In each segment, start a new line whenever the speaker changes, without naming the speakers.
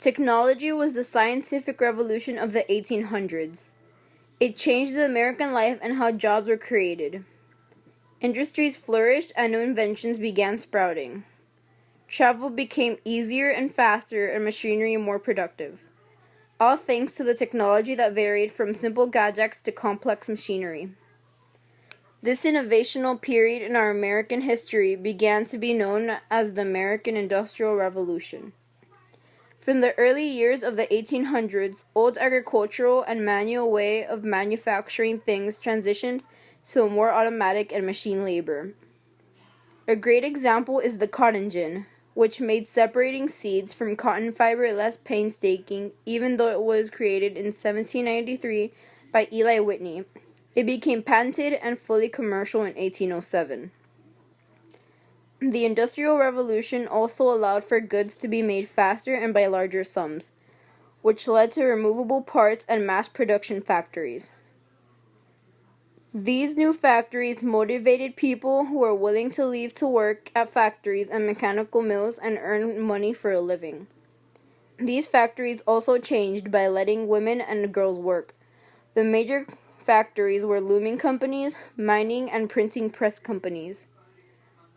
Technology was the scientific revolution of the 1800s. It changed the American life and how jobs were created. Industries flourished and new inventions began sprouting. Travel became easier and faster and machinery more productive, all thanks to the technology that varied from simple gadgets to complex machinery. This innovational period in our American history began to be known as the American Industrial Revolution. From the early years of the 1800s, old agricultural and manual way of manufacturing things transitioned to a more automatic and machine labor. A great example is the cotton gin, which made separating seeds from cotton fiber less painstaking, even though it was created in 1793 by Eli Whitney. It became patented and fully commercial in 1807. The Industrial Revolution also allowed for goods to be made faster and by larger sums, which led to removable parts and mass production factories. These new factories motivated people who were willing to leave to work at factories and mechanical mills and earn money for a living. These factories also changed by letting women and girls work. The major factories were looming companies, mining, and printing press companies.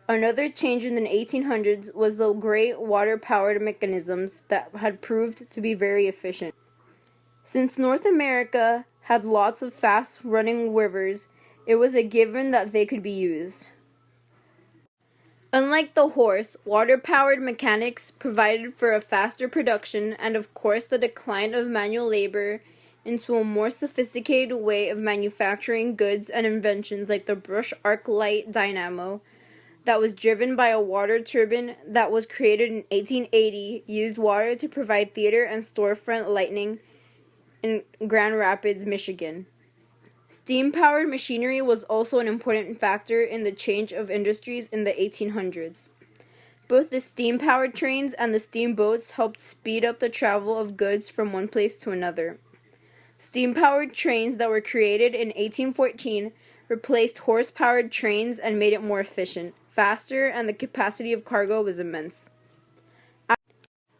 Another change in the 1800s was the great water-powered mechanisms that had proved to be very efficient. Since North America had lots of fast-running rivers, it was a given that they could be used. Unlike the horse, water-powered mechanics provided for a faster production and, of course, the decline of manual labor into a more sophisticated way of manufacturing goods and inventions like the brush arc light dynamo that was driven by a water turbine that was created in 1880, used water to provide theater and storefront lighting in Grand Rapids, Michigan. Steam-powered machinery was also an important factor in the change of industries in the 1800s. Both the steam-powered trains and the steamboats helped speed up the travel of goods from one place to another. Steam-powered trains that were created in 1814 replaced horse-powered trains and made it more efficient, faster, and the capacity of cargo was immense.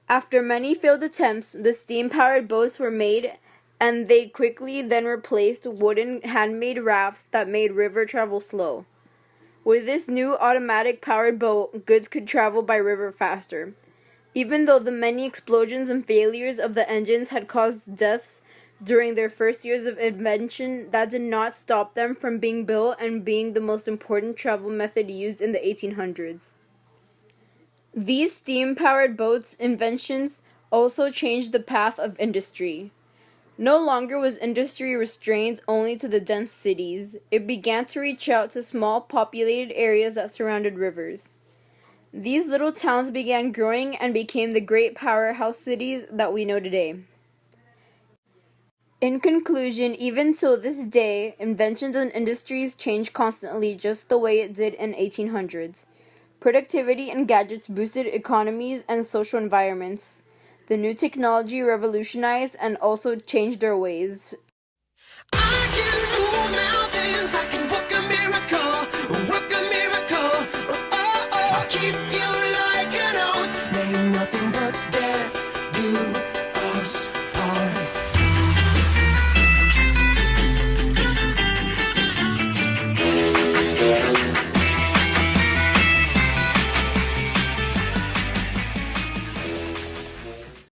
After many failed attempts, the steam-powered boats were made, and they quickly then replaced wooden handmade rafts that made river travel slow. With this new automatic-powered boat, goods could travel by river faster. Even though the many explosions and failures of the engines had caused deaths during their first years of invention, that did not stop them from being built and being the most important travel method used in the 1800s. These steam-powered boats' inventions also changed the path of industry. No longer was industry restrained only to the dense cities. It began to reach out to small populated areas that surrounded rivers. These little towns began growing and became the great powerhouse cities that we know today. In conclusion, even till this day, inventions and industries change constantly just the way it did in 1800s. Productivity and gadgets boosted economies and social environments. The new technology revolutionized and also changed our ways.
I can move mountains, I can walk